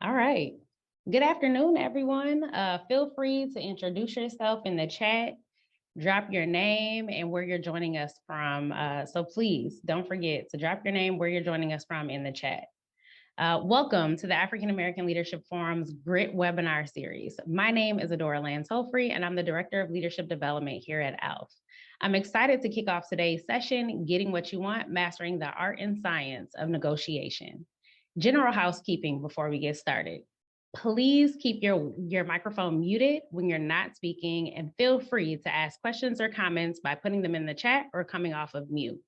All right. Good afternoon, everyone. Feel free to introduce yourself in the chat, drop your name and where you're joining us from. So please don't forget to drop your name, where you're joining us from in the chat. Welcome to the African American Leadership Forum's GRIT webinar series. My name is Adora Lance-Holfrey, and I'm the Director of Leadership Development here at ALF. I'm excited to kick off today's session, Getting What You Want, Mastering the Art and Science of Negotiation. General housekeeping before we get started. Please keep your microphone muted when you're not speaking, and feel free to ask questions or comments by putting them in the chat or coming off of mute.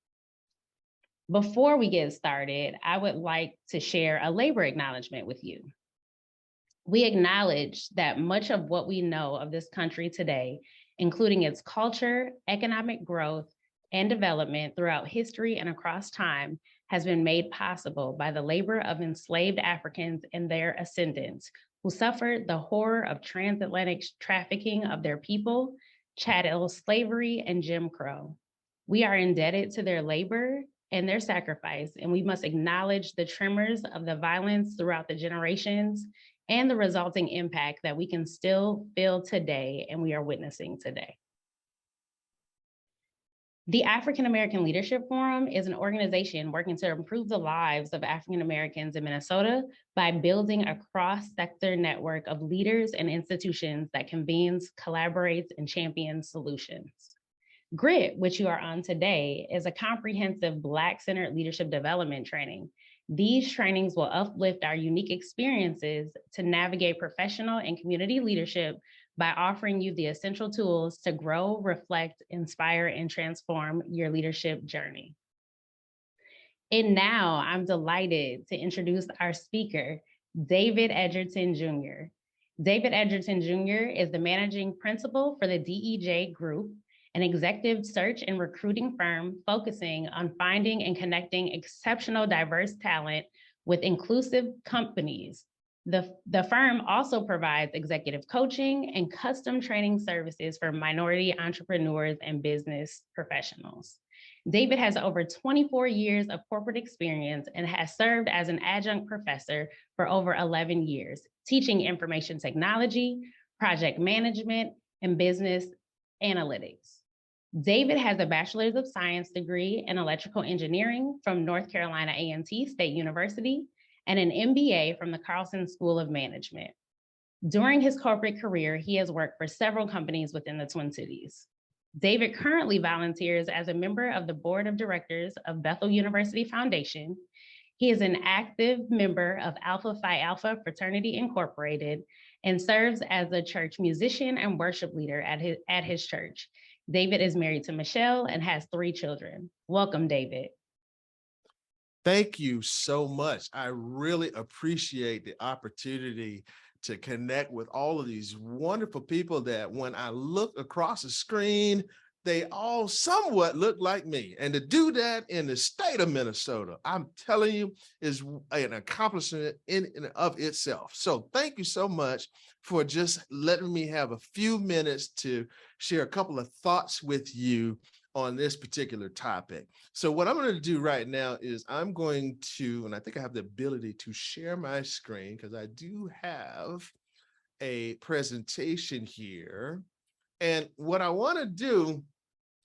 Before we get started, I would like to share a labor acknowledgement with you. We acknowledge that much of what we know of this country today, including its culture, economic growth, and development throughout history and across time, has been made possible by the labor of enslaved Africans and their ascendants who suffered the horror of transatlantic trafficking of their people, chattel slavery, and Jim Crow. We are indebted to their labor and their sacrifice, and we must acknowledge the tremors of the violence throughout the generations and the resulting impact that we can still feel today and we are witnessing today. The African American Leadership Forum is an organization working to improve the lives of African Americans in Minnesota by building a cross-sector network of leaders and institutions that convenes, collaborates, and champions solutions. GRIT, which you are on today, is a comprehensive Black-centered leadership development training. These trainings will uplift our unique experiences to navigate professional and community leadership by offering you the essential tools to grow, reflect, inspire, and transform your leadership journey. And now I'm delighted to introduce our speaker, David Edgerton Jr. David Edgerton Jr. is the managing principal for the DEJ Group, an executive search and recruiting firm focusing on finding and connecting exceptional diverse talent with inclusive companies. The firm also provides executive coaching and custom training services for minority entrepreneurs and business professionals. David has over 24 years of corporate experience and has served as an adjunct professor for over 11 years, teaching information technology, project management, and business analytics. David has a Bachelor's of Science degree in electrical engineering from North Carolina A&T State University and an MBA from the Carlson School of Management. During his corporate career, he has worked for several companies within the Twin Cities. David currently volunteers as a member of the board of directors of Bethel University Foundation. He is an active member of Alpha Phi Alpha Fraternity Incorporated and serves as a church musician and worship leader at his church. David is married to Michelle and has 3 children. Welcome, David. Thank you so much. I really appreciate the opportunity to connect with all of these wonderful people that when I look across the screen, they all somewhat look like me. And to do that in the state of Minnesota, I'm telling you, is an accomplishment in and of itself. So thank you so much for just letting me have a few minutes to share a couple of thoughts with you on this particular topic. So what I'm going to do right now is I'm going to, and I think I have the ability to share my screen because I do have a presentation here. And what I want to do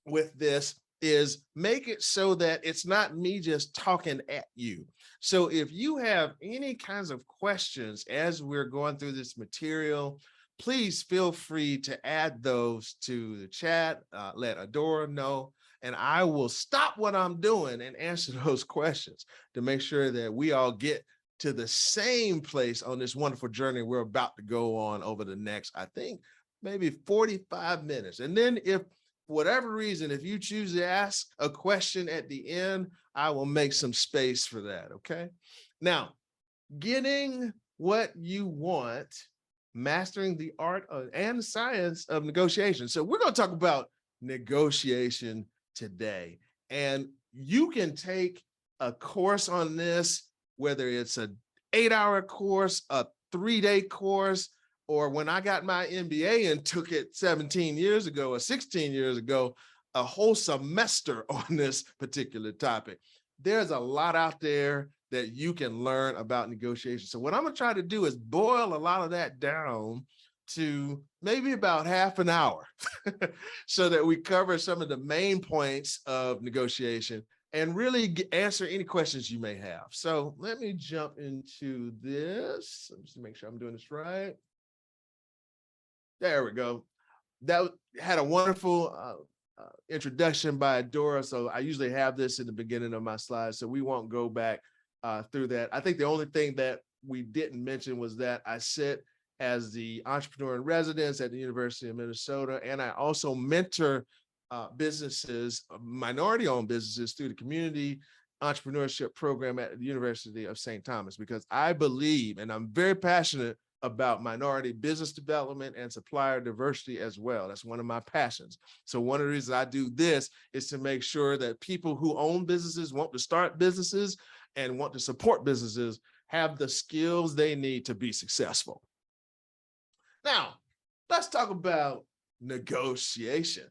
with this is make it so that it's not me just talking at you. So if you have any kinds of questions as we're going through this material, please feel free to add those to the chat, let Adora know, and I will stop what I'm doing and answer those questions to make sure that we all get to the same place on this wonderful journey we're about to go on over the next, I think, maybe 45 minutes. And then if for whatever reason, if you choose to ask a question at the end, I will make some space for that, okay? Now, getting what you want, mastering the art and science of negotiation. So we're going to talk about negotiation today. And you can take a course on this, whether it's an 8-hour course, a 3-day course, or when I got my MBA and took it 17 years ago or 16 years ago, a whole semester on this particular topic. there's a lot out there that you can learn about negotiation. So what I'm gonna try to do is boil a lot of that down to maybe about half an hour so that we cover some of the main points of negotiation and really answer any questions you may have. So let me jump into this. Just to make sure I'm doing this right. There we go. That had a wonderful introduction by Dora. So I usually have this in the beginning of my slides, so we won't go back through that. I think the only thing that we didn't mention was that I sit as the entrepreneur in residence at the University of Minnesota, and I also mentor businesses, minority-owned businesses, through the community entrepreneurship program at the University of St. Thomas, because I believe, and I'm very passionate about minority business development and supplier diversity as well. That's one of my passions. So one of the reasons I do this is to make sure that people who own businesses, want to start businesses, and want to support businesses have the skills they need to be successful. Now, let's talk about negotiation,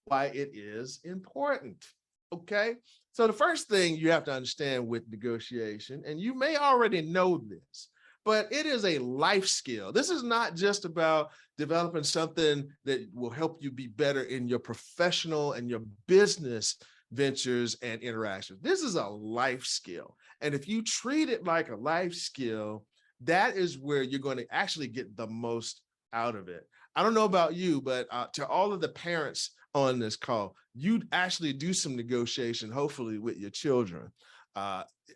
why it is important. Okay, so the first thing you have to understand with negotiation, and you may already know this, but it is a life skill. This is not just about developing something that will help you be better in your professional and your business ventures and interactions. This is a life skill. And if you treat it like a life skill, that is where you're going to actually get the most out of it. I don't know about you, but to all of the parents on this call, you'd actually do some negotiation, hopefully with your children.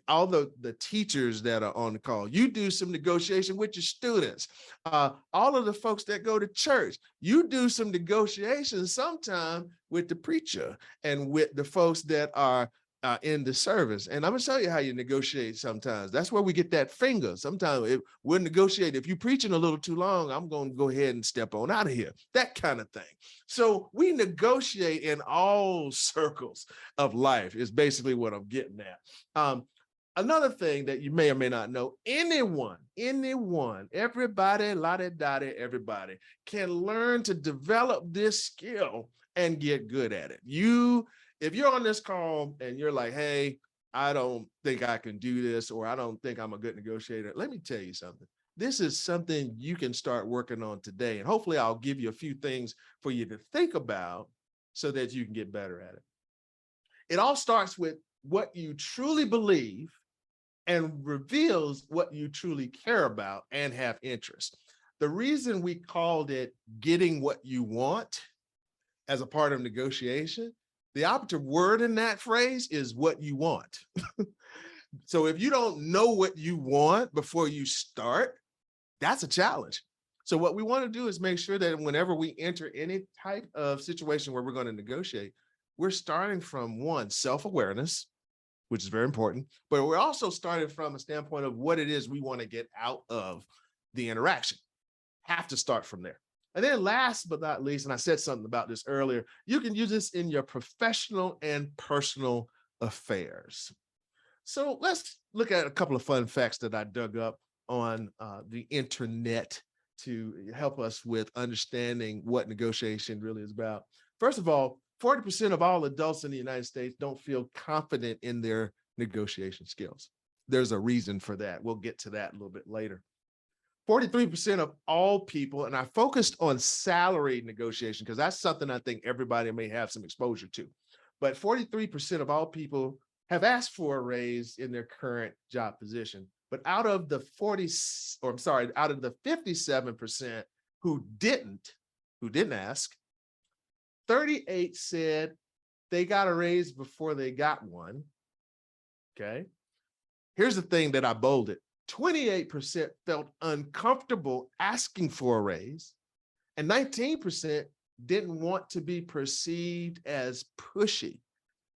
All the teachers that are on the call, you do some negotiation with your students. All of the folks that go to church, you do some negotiation sometime with the preacher and with the folks that are in the service. And I'm gonna show you how you negotiate sometimes. That's where we get that finger. Sometimes we'll negotiate. If you're preaching a little too long, I'm gonna go ahead and step on out of here, that kind of thing. So we negotiate in all circles of life is basically what I'm getting at. Another thing that you may or may not know, anyone, everybody, lottie-dottie, everybody can learn to develop this skill and get good at it. If you're on this call and you're like, hey, I don't think I can do this, or I don't think I'm a good negotiator, let me tell you something. This is something you can start working on today. And hopefully I'll give you a few things for you to think about so that you can get better at it. It all starts with what you truly believe and reveals what you truly care about and have interest. The reason we called it getting what you want as a part of negotiation, the operative word in that phrase is what you want. So if you don't know what you want before you start, that's a challenge. So what we want to do is make sure that whenever we enter any type of situation where we're going to negotiate, we're starting from one, self-awareness, which is very important, but we're also starting from a standpoint of what it is we want to get out of the interaction. Have to start from there. And then last but not least, and I said something about this earlier, you can use this in your professional and personal affairs. So let's look at a couple of fun facts that I dug up on the internet to help us with understanding what negotiation really is about. First of all, 40% of all adults in the United States don't feel confident in their negotiation skills. There's a reason for that. We'll get to that a little bit later. 43% of all people, and I focused on salary negotiation because that's something I think everybody may have some exposure to, but 43% of all people have asked for a raise in their current job position. But out of the 57% who didn't ask, 38 said they got a raise before they got one. Okay. Here's the thing that I bolded. 28% felt uncomfortable asking for a raise, and 19% didn't want to be perceived as pushy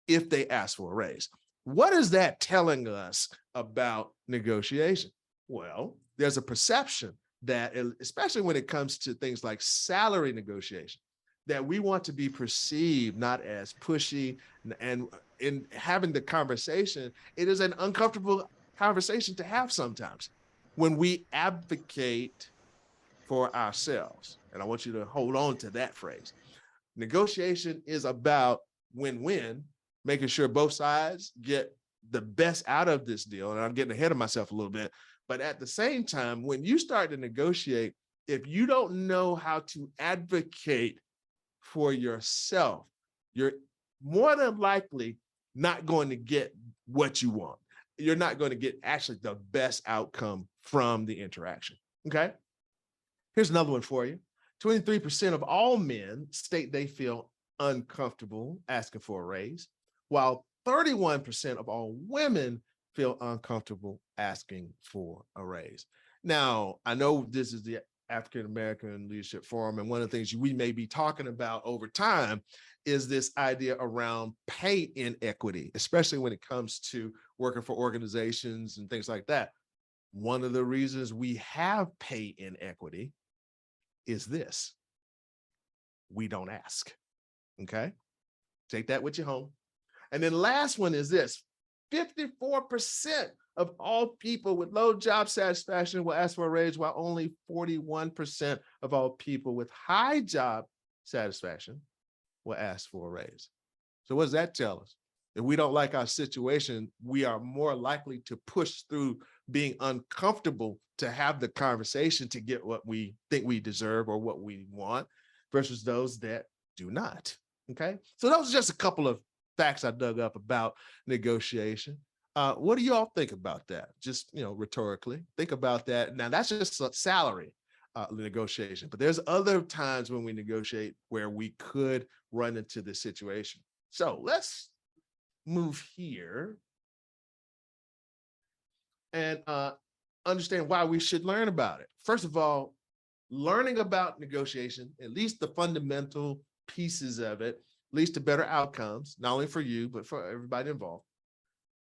if they asked for a raise. What is that telling us about negotiation? Well, there's a perception that, especially when it comes to things like salary negotiation, that we want to be perceived not as pushy, and in having the conversation, it is an uncomfortable conversation to have sometimes when we advocate for ourselves. And I want you to hold on to that phrase. Negotiation is about win-win, making sure both sides get the best out of this deal. And I'm getting ahead of myself a little bit, but at the same time, when you start to negotiate, if you don't know how to advocate for yourself, you're more than likely not going to get what you want. You're not going to get actually the best outcome from the interaction. Okay. Here's another one for you. 23% of all men state they feel uncomfortable asking for a raise, while 31% of all women feel uncomfortable asking for a raise. Now, I know this is the African American Leadership Forum, and one of the things we may be talking about over time is this idea around pay inequity, especially when it comes to working for organizations and things like that. One of the reasons we have pay inequity is this: we don't ask. Okay, take that with you home. And then the last one is this: 54% of all people with low job satisfaction will ask for a raise, while only 41% of all people with high job satisfaction will ask for a raise. So what does that tell us? If we don't like our situation, we are more likely to push through being uncomfortable to have the conversation to get what we think we deserve or what we want, versus those that do not. Okay, so those are just a couple of facts I dug up about negotiation. What do you all think about that? Just, rhetorically, think about that. Now, that's just a salary negotiation, but there's other times when we negotiate where we could run into this situation. So let's move here and understand why we should learn about it. First of all, learning about negotiation, at least the fundamental pieces of it, leads to better outcomes, not only for you, but for everybody involved.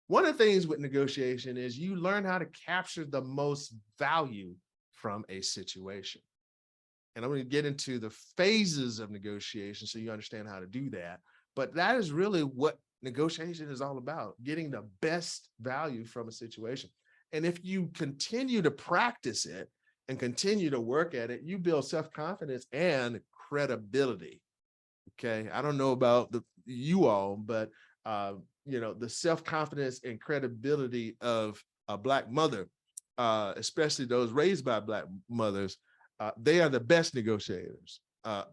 One of the things with negotiation is you learn how to capture the most value from a situation. And I'm going to get into the phases of negotiation so you understand how to do that. But that is really what negotiation is all about: getting the best value from a situation. And if you continue to practice it and continue to work at it, you build self-confidence and credibility. Okay, I don't know about you all, but the self-confidence and credibility of a Black mother, especially those raised by Black mothers, they are the best negotiators.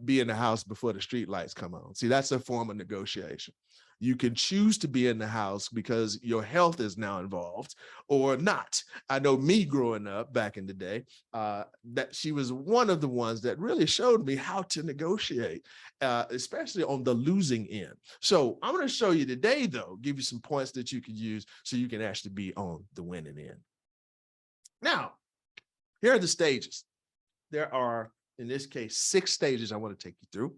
Be in the house before the street lights come on. See, that's a form of negotiation. You can choose to be in the house because your health is now involved or not. I know me growing up back in the day, that she was one of the ones that really showed me how to negotiate, especially on the losing end. So I'm going to show you today, though, give you some points that you can use so you can actually be on the winning end. Now, here are the stages. There are, in this case, 6 stages I want to take you through.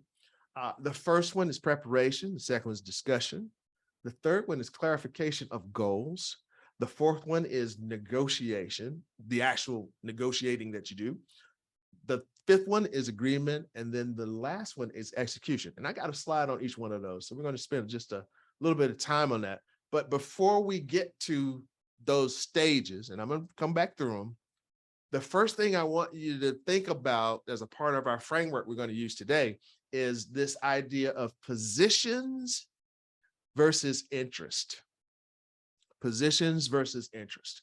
The first one is preparation. The second one is discussion. The third one is clarification of goals. The fourth one is negotiation, the actual negotiating that you do. The fifth one is agreement. And then the last one is execution. And I got a slide on each one of those. So we're going to spend just a little bit of time on that. But before we get to those stages, and I'm going to come back through them, the first thing I want you to think about as a part of our framework we're going to use today is this idea of positions versus interest. Positions versus interest.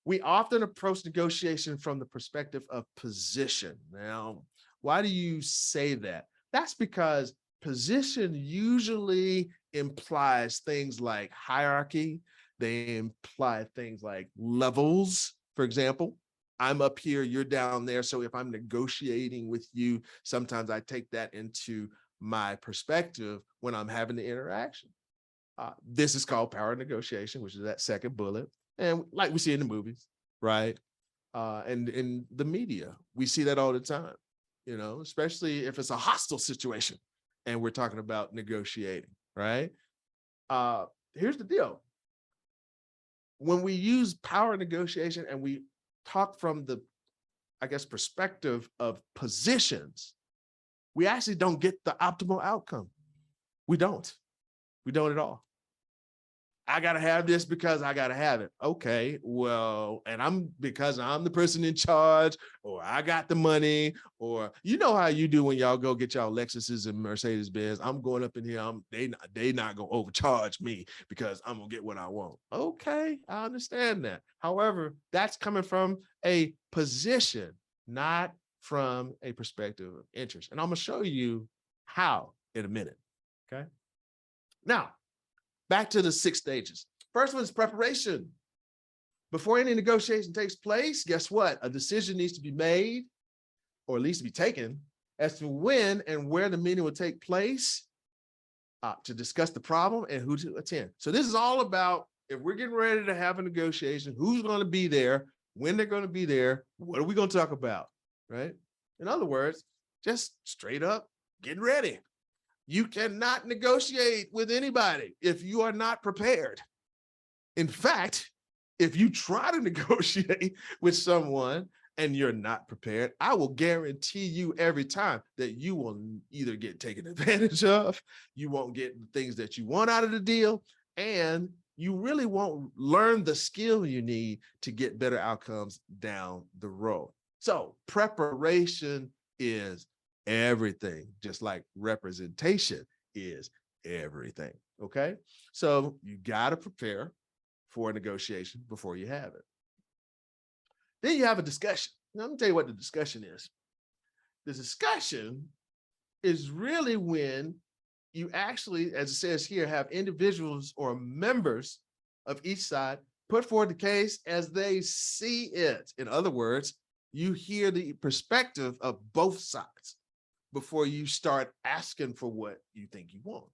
We often approach negotiation from the perspective of position. Now, why do you say that? That's because position usually implies things like hierarchy. They imply things like levels, for example. I'm up here, you're down there. So if I'm negotiating with you, sometimes I take that into my perspective when I'm having the interaction. This is called power negotiation, which is that second bullet. And like we see in the movies, right? And in the media, we see that all the time, especially if it's a hostile situation and we're talking about negotiating, right? Here's the deal. When we use power negotiation and we talk from the, perspective of positions, we actually don't get the optimal outcome. We don't at all. I got to have this because I got to have it. Okay, well, and because I'm the person in charge, or I got the money, or you know how you do when y'all go get y'all Lexuses and Mercedes Benz. I'm going up in here. They not gonna overcharge me because I'm gonna get what I want. Okay, I understand that. However, that's coming from a position, not from a perspective of interest. And I'm gonna show you how in a minute. Okay. Now, back to the 6 stages. First one is preparation. Before any negotiation takes place, guess what? A decision needs to be made, or at least be taken, as to when and where the meeting will take place, to discuss the problem and who to attend. So this is all about, if we're getting ready to have a negotiation, who's going to be there, when they're going to be there, what are we going to talk about, right? In other words, just straight up getting ready. You cannot negotiate with anybody if you are not prepared. In fact, if you try to negotiate with someone and you're not prepared, I will guarantee you every time that you will either get taken advantage of, you won't get the things that you want out of the deal, and you really won't learn the skill you need to get better outcomes down the road. So preparation is everything, just like representation is everything. Okay. So you got to prepare for a negotiation before you have it. Then you have a discussion. Now, let me tell you what the discussion is. The discussion is really when you actually, as it says here, have individuals or members of each side put forward the case as they see it. In other words, you hear the perspective of both sides before you start asking for what you think you want.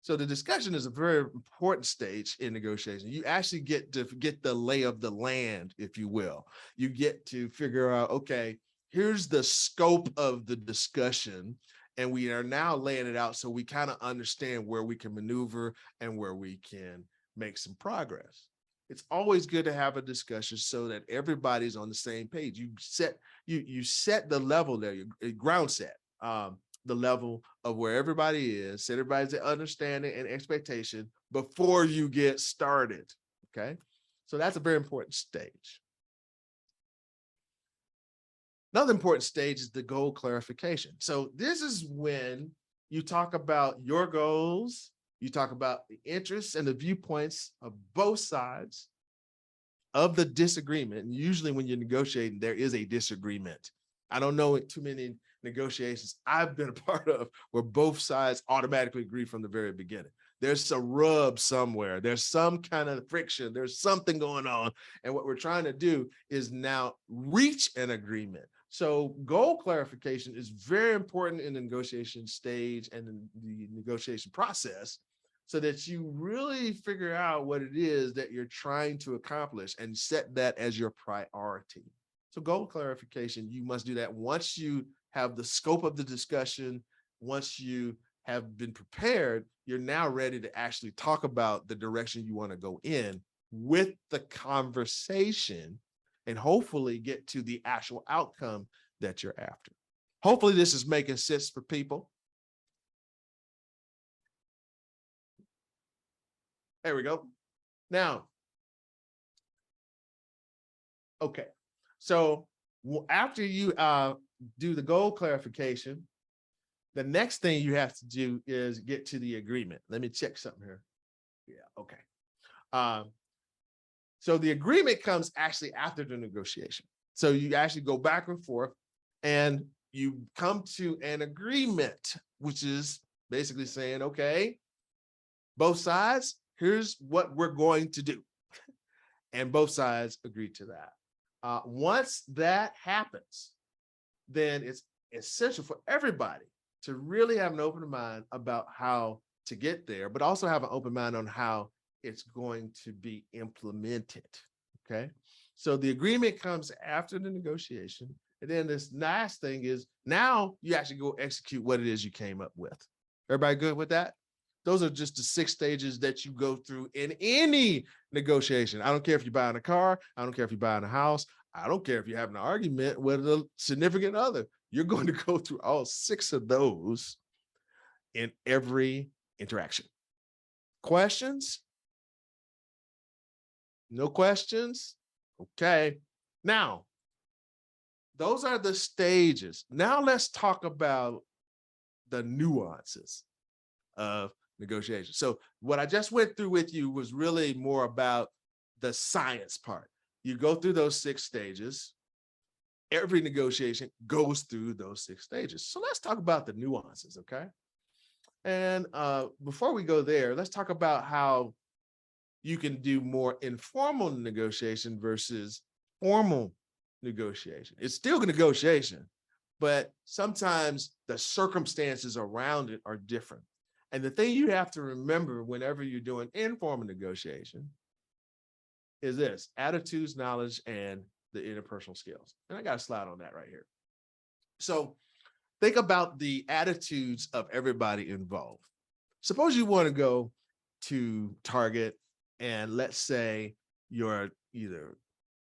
So the discussion is a very important stage in negotiation. You actually get to get the lay of the land, if you will. You get to figure out, okay, here's the scope of the discussion, and we are now laying it out so we kind of understand where we can maneuver and where we can make some progress. It's always good to have a discussion so that everybody's on the same page. You set the level there, your ground set, the level of where everybody is, set everybody's understanding and expectation before you get started. Okay, so that's a very important stage. Another important stage is the goal clarification. So this is when you talk about your goals, you talk about the interests and the viewpoints of both sides of the disagreement. And usually when you're negotiating, there is a disagreement. I don't know too many negotiations I've been a part of where both sides automatically agree from the very beginning. There's a rub somewhere. There's some kind of friction. There's something going on. And what we're trying to do is now reach an agreement. So goal clarification is very important in the negotiation stage and in the negotiation process, so that you really figure out what it is that you're trying to accomplish and set that as your priority. So goal clarification, you must do that once you have the scope of the discussion. Once you have been prepared, you're now ready to actually talk about the direction you want to go in with the conversation and hopefully get to the actual outcome that you're after. Hopefully this is making sense for people. There we go. Now, okay. So after you do the goal clarification, the next thing you have to do is get to the agreement. Let me check something here. Yeah, okay. So the agreement comes actually after the negotiation. So you actually go back and forth and you come to an agreement, which is basically saying, okay, both sides, here's what we're going to do. And both sides agree to that. Once that happens, then it's essential for everybody to really have an open mind about how to get there, but also have an open mind on how it's going to be implemented. Okay. So the agreement comes after the negotiation. And then this last thing is now you actually go execute what it is you came up with. Everybody good with that? Those are just the 6 stages that you go through in any negotiation. I don't care if you're buying a car. I don't care if you're buying a house. I don't care if you're having an argument with a significant other. You're going to go through all 6 of those in every interaction. Questions? No questions? Okay. Now, those are the stages. Now let's talk about the nuances of negotiation. So what I just went through with you was really more about the science part. You go through those 6 stages. Every negotiation goes through those 6 stages. So let's talk about the nuances, okay? And before we go there, let's talk about how you can do more informal negotiation versus formal negotiation. It's still a negotiation, but sometimes the circumstances around it are different. And the thing you have to remember whenever you're doing informal negotiation is this: attitudes, knowledge, and the interpersonal skills. And I got a slide on that right here. So think about the attitudes of everybody involved. Suppose you want to go to Target, and let's say your either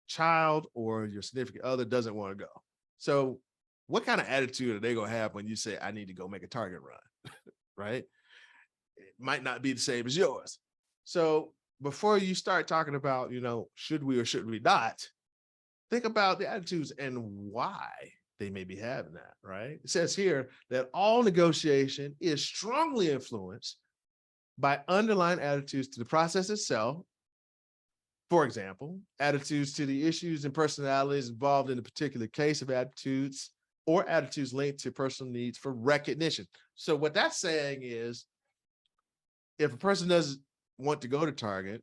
child or your significant other doesn't want to go. So what kind of attitude are they going to have when you say, I need to go make a Target run, right? It might not be the same as yours. So before you start talking about, should we or should we not, think about the attitudes and why they may be having that, right? It says here that all negotiation is strongly influenced by underlying attitudes to the process itself. For example, attitudes to the issues and personalities involved in a particular case of attitudes, or attitudes linked to personal needs for recognition. So what that's saying is, if a person doesn't want to go to Target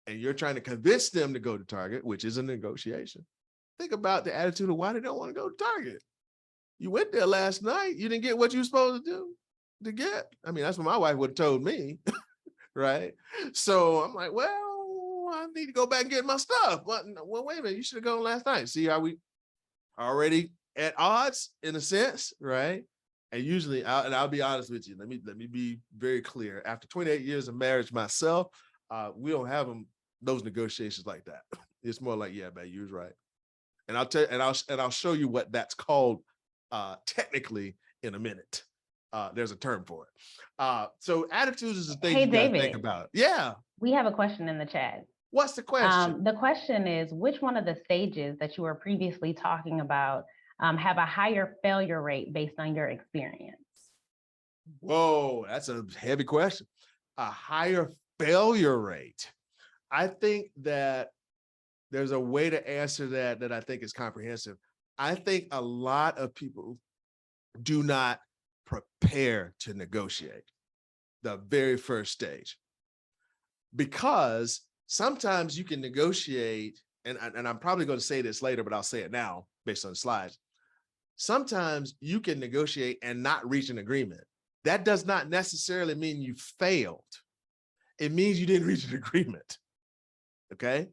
and you're trying to convince them to go to Target, which is a negotiation, think about the attitude of why they don't want to go to Target. You went there last night, you didn't get what you were supposed to get. I mean, that's what my wife would have told me, right? So I'm like, well, I need to go back and get my stuff. Well, wait a minute, you should have gone last night. See how we already at odds in a sense, right? And usually, I'll be honest with you. Let me be very clear. After 28 years of marriage myself, we don't have those negotiations like that. It's more like, yeah, man, you was right. And I'll tell you, and I'll show you what that's called technically in a minute. There's a term for it. So attitudes is the thing Hey, you got to David, think about. Yeah. we have a question in the chat. What's the question? The question is, which one of the stages that you were previously talking about have a higher failure rate based on your experience? Whoa, that's a heavy question. A higher failure rate. I think that there's a way to answer that I think is comprehensive. I think a lot of people do not prepare to negotiate the very first stage, because sometimes you can negotiate, and I'm probably going to say this later, but I'll say it now based on the slides. Sometimes you can negotiate and not reach an agreement. That does not necessarily mean you failed. It means you didn't reach an agreement. Okay?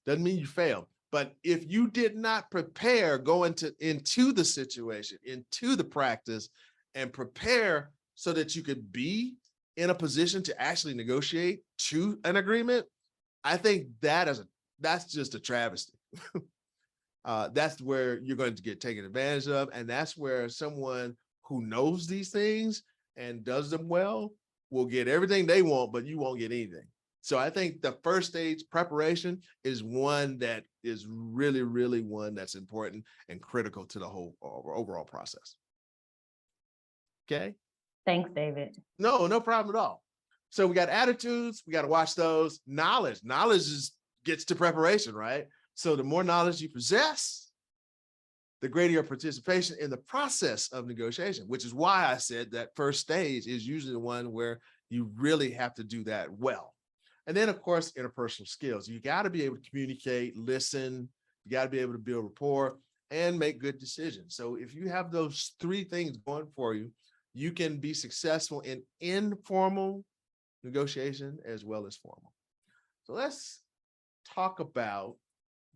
Doesn't mean you failed. But if you did not prepare going into the situation, into the practice, and prepare so that you could be in a position to actually negotiate to an agreement, I think that's just a travesty. That's where you're going to get taken advantage of. And that's where someone who knows these things and does them well will get everything they want, but you won't get anything. So I think the first stage preparation is one that is really, really one that's important and critical to the whole overall process. Okay. Thanks, David. No problem at all. So we got attitudes, we got to watch those. Knowledge gets to preparation, right? So the more knowledge you possess, the greater your participation in the process of negotiation, which is why I said that first stage is usually the one where you really have to do that well. And then, of course, interpersonal skills. You got to be able to communicate, listen, you got to be able to build rapport and make good decisions. So if you have those 3 things going for you, you can be successful in informal negotiation as well as formal. So let's talk about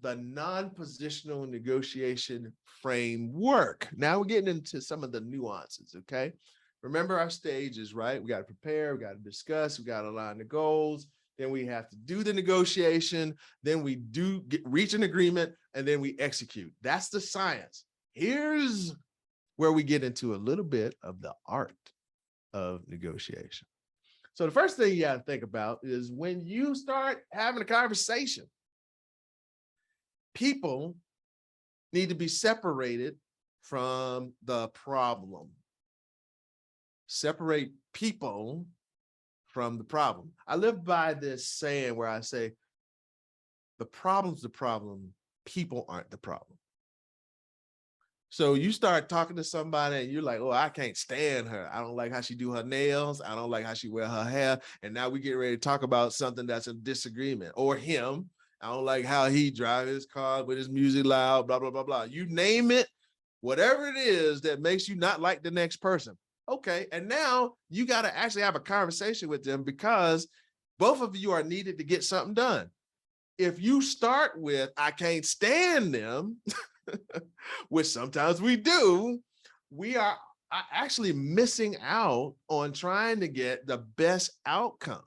the non-positional negotiation framework. Now we're getting into some of the nuances, okay? Remember our stages, right? We got to prepare, we got to discuss, we got to align the goals, then we have to do the negotiation, then we reach an agreement, and then we execute. That's the science. Here's where we get into a little bit of the art of negotiation. So the first thing you got to think about is when you start having a conversation, People need to be separated from the problem. Separate people from the problem. I live by this saying where I say, the problem's the problem, people aren't the problem. So you start talking to somebody and you're like, oh, I can't stand her. I don't like how she do her nails. I don't like how she wear her hair. And now we get ready to talk about something that's a disagreement. Or him. I don't like how he drives his car with his music loud, blah, blah, blah, blah. You name it, whatever it is that makes you not like the next person. Okay. And now you got to actually have a conversation with them because both of you are needed to get something done. If you start with, I can't stand them, which sometimes we do, we are actually missing out on trying to get the best outcome,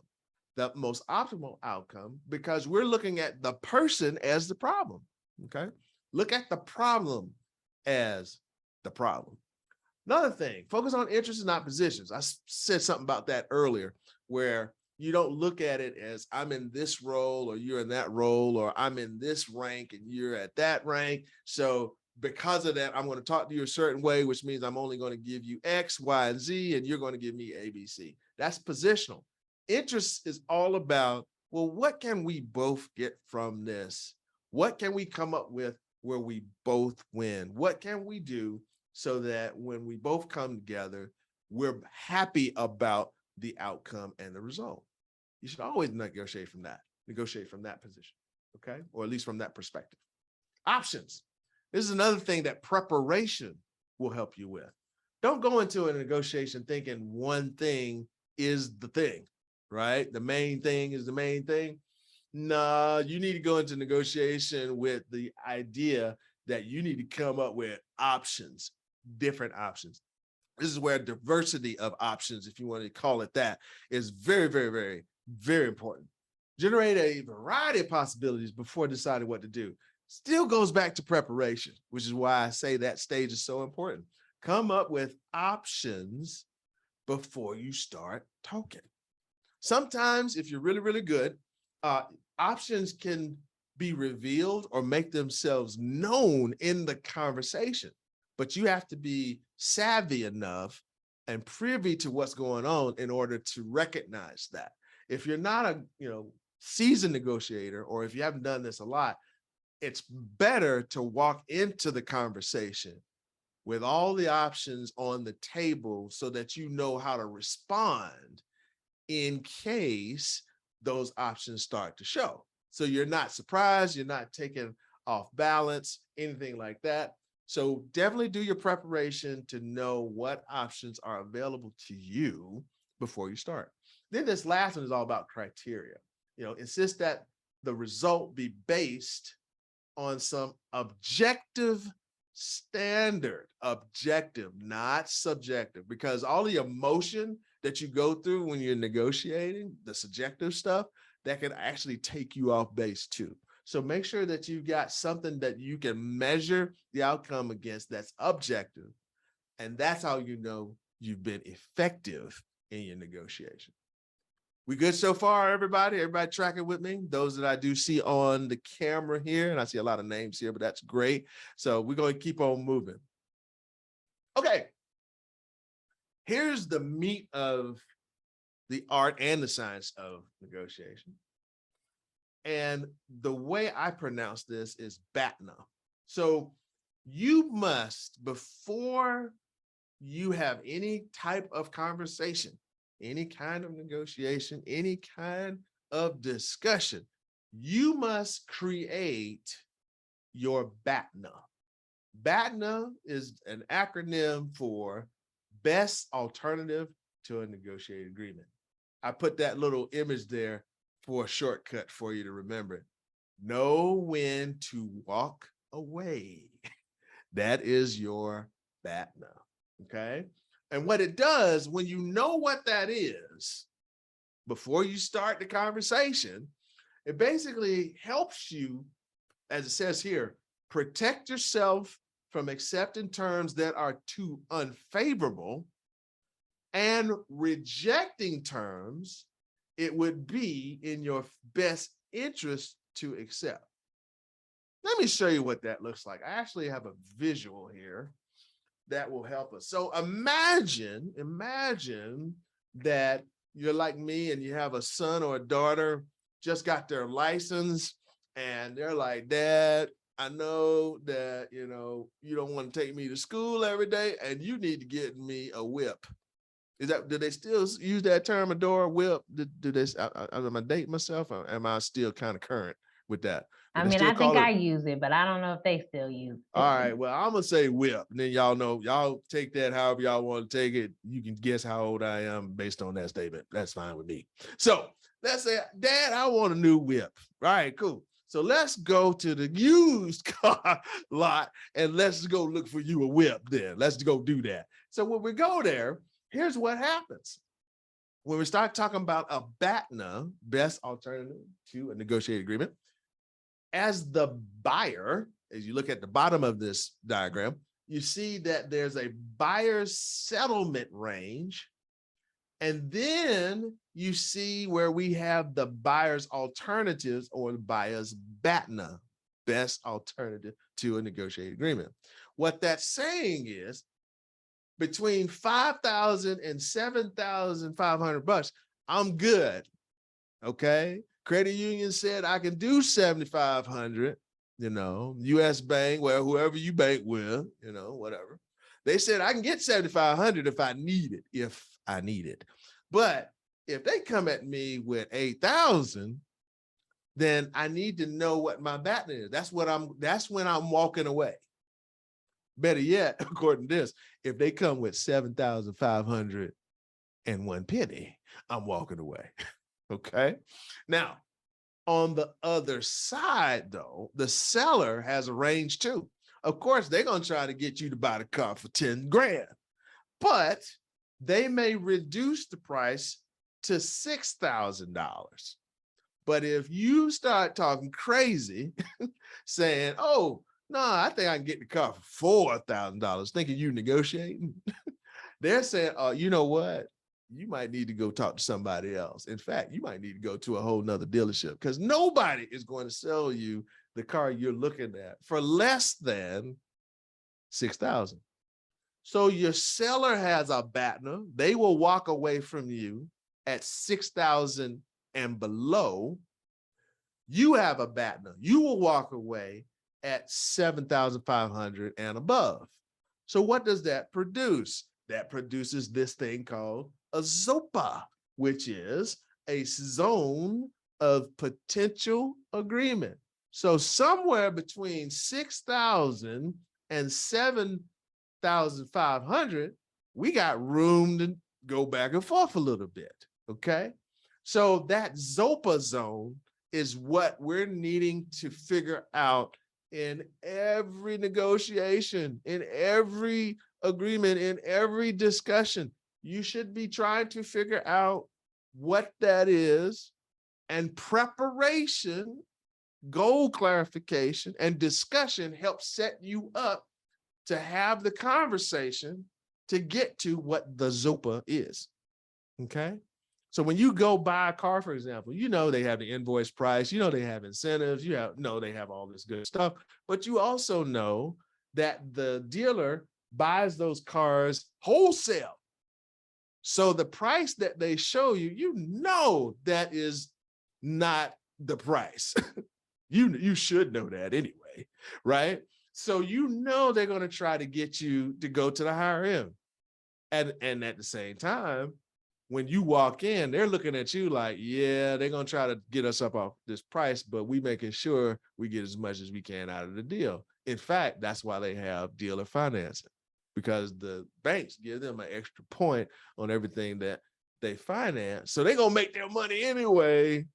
the most optimal outcome, because we're looking at the person as the problem, okay? Look at the problem as the problem. Another thing, focus on interests, not positions. I said something about that earlier, where you don't look at it as I'm in this role or you're in that role, or I'm in this rank and you're at that rank. So because of that, I'm going to talk to you a certain way, which means I'm only going to give you X, Y, and Z, and you're going to give me A, B, C. That's positional. Interest is all about, well, what can we both get from this? What can we come up with where we both win? What can we do so that when we both come together, we're happy about the outcome and the result? You should always negotiate from that position, okay? Or at least from that perspective. Options. This is another thing that preparation will help you with. Don't go into a negotiation thinking one thing is the thing, right? The main thing is the main thing. No, you need to go into negotiation with the idea that you need to come up with options, different options. This is where diversity of options, if you want to call it that, is very, very, very, very important. Generate a variety of possibilities before deciding what to do. Still goes back to preparation, which is why I say that stage is so important. Come up with options before you start talking. Sometimes, if you're really, really good, options can be revealed or make themselves known in the conversation, but you have to be savvy enough and privy to what's going on in order to recognize that. If you're not a seasoned negotiator, or if you haven't done this a lot, it's better to walk into the conversation with all the options on the table so that you know how to respond in case those options start to show. So you're not surprised, you're not taken off balance, anything like that. So definitely do your preparation to know what options are available to you before you start. Then this last one is all about criteria. Insist that the result be based on some objective standard, objective, not subjective, because all the emotion that you go through when you're negotiating, the subjective stuff, that can actually take you off base too. So make sure that you've got something that you can measure the outcome against that's objective. And that's how you know you've been effective in your negotiation. We good so far, everybody? Everybody tracking with me? Those that I do see on the camera here, and I see a lot of names here, but that's great. So we're going to keep on moving. Okay. Here's the meat of the art and the science of negotiation. And the way I pronounce this is BATNA. So you must, before you have any type of conversation, any kind of negotiation, any kind of discussion, you must create your BATNA. BATNA is an acronym for Best Alternative to a Negotiated Agreement. I put that little image there for a shortcut for you to remember it. Know when to walk away. That is your BATNA, okay? And what it does, when you know what that is, before you start the conversation, it basically helps you, as it says here, protect yourself from accepting terms that are too unfavorable and rejecting terms it would be in your best interest to accept. Let me show you what that looks like. I actually have a visual here that will help us. So imagine that you're like me and you have a son or a daughter just got their license and they're like, Dad, I know that, you don't want to take me to school every day and you need to get me a whip. Do they still use that term, adore, whip? Do they, am I dating myself or am I still kind of current with that? Do I they mean, still I think call it? I use it, but I don't know if they still use it. All right, well, I'm gonna say whip, and then y'all take that however y'all want to take it. You can guess how old I am based on that statement. That's fine with me. So let's say, Dad, I want a new whip. All right, cool. So let's go to the used car lot and let's go look for you a whip then. Let's go do that. So when we go there, here's what happens. When we start talking about a BATNA, best alternative to a negotiated agreement, as the buyer, as you look at the bottom of this diagram, you see that there's a buyer's settlement range. And then you see where we have the buyer's alternatives or the buyer's BATNA, best alternative to a negotiated agreement. What that's saying is between $5,000 and $7,500, I'm good. Okay. Credit union said I can do 7,500, US Bank, well, whoever you bank with, whatever. They said I can get 7,500 if I need it. But if they come at me with 8,000, then I need to know what my BATNA is. That's when I'm walking away. Better yet, according to this, if they come with 7,501 penny, I'm walking away. Okay. Now, on the other side, though, the seller has a range too. Of course, they're going to try to get you to buy the car for 10 grand, but they may reduce the price to $6,000. But if you start talking crazy, saying, oh, no, I think I can get the car for $4,000, thinking you negotiating, they're saying, oh, you know what? You might need to go talk to somebody else. In fact, you might need to go to a whole nother dealership because nobody is going to sell you the car you're looking at for less than $6,000. So your seller has a BATNA. They will walk away from you at $6,000 and below. You have a BATNA. You will walk away at $7,500 and above. So what does that produce? That produces this thing called a ZOPA, which is a zone of potential agreement. So somewhere between 6,000 and 7,500, we got room to go back and forth a little bit, okay? So that ZOPA zone is what we're needing to figure out in every negotiation, in every agreement, in every discussion. You should be trying to figure out what that is, and preparation, goal clarification, and discussion help set you up to have the conversation to get to what the ZOPA is, okay? So when you go buy a car, for example, they have the invoice price, they have incentives, they have all this good stuff, but you also know that the dealer buys those cars wholesale. So the price that they show you, that is not the price. You should know that anyway, right? So they're going to try to get you to go to the higher end. And at the same time, when you walk in, they're looking at you like, yeah, they're going to try to get us up off this price, but we making sure we get as much as we can out of the deal. In fact, that's why they have dealer financing, because the banks give them an extra point on everything that they finance. So they're going to make their money anyway.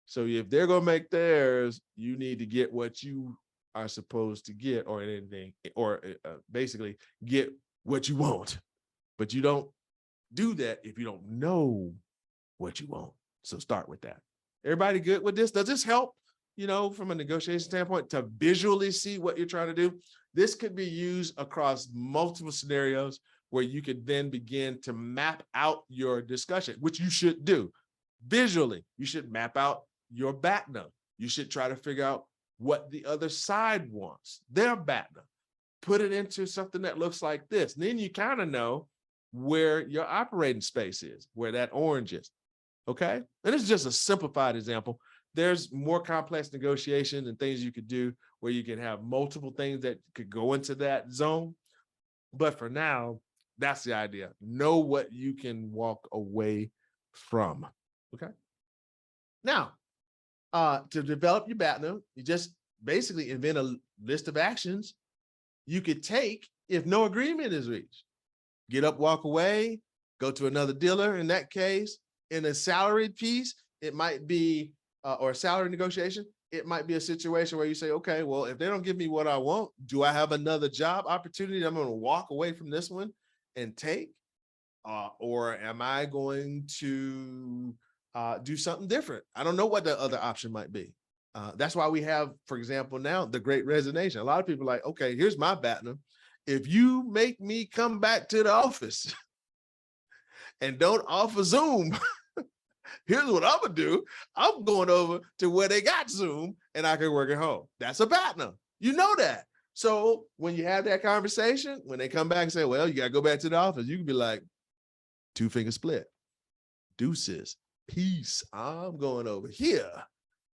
So if they're going to make theirs, you need to get what you are supposed to get, or anything, or basically get what you want. But you don't do that if you don't know what you want. So start with that. Everybody good with this? Does this help, from a negotiation standpoint, to visually see what you're trying to do? This could be used across multiple scenarios where you could then begin to map out your discussion, which you should do visually. You should map out your BATNA. You should try to figure out what the other side wants, their BATNA, put it into something that looks like this. And then you kind of know where your operating space is, where that orange is. Okay. And it's just a simplified example. There's more complex negotiation and things you could do where you can have multiple things that could go into that zone. But for now, that's the idea. Know what you can walk away from. Okay. Now, to develop your BATNA, you just basically invent a list of actions you could take if no agreement is reached. Get up, walk away, go to another dealer. In that case, in a salaried piece, it might be, or a salary negotiation, it might be a situation where you say, okay, well, if they don't give me what I want, do I have another job opportunity I'm going to walk away from this one and take? Or am I going to do something different? I don't know what the other option might be. That's why we have, for example, now the Great Resignation. A lot of people are like, okay, here's my BATNA. If you make me come back to the office and don't offer Zoom, here's what I'm gonna do. I'm going over to where they got Zoom and I can work at home. That's a BATNA. You know that. So when you have that conversation, when they come back and say, well, you gotta go back to the office, you can be like, 2-finger split, deuces, peace. I'm going over here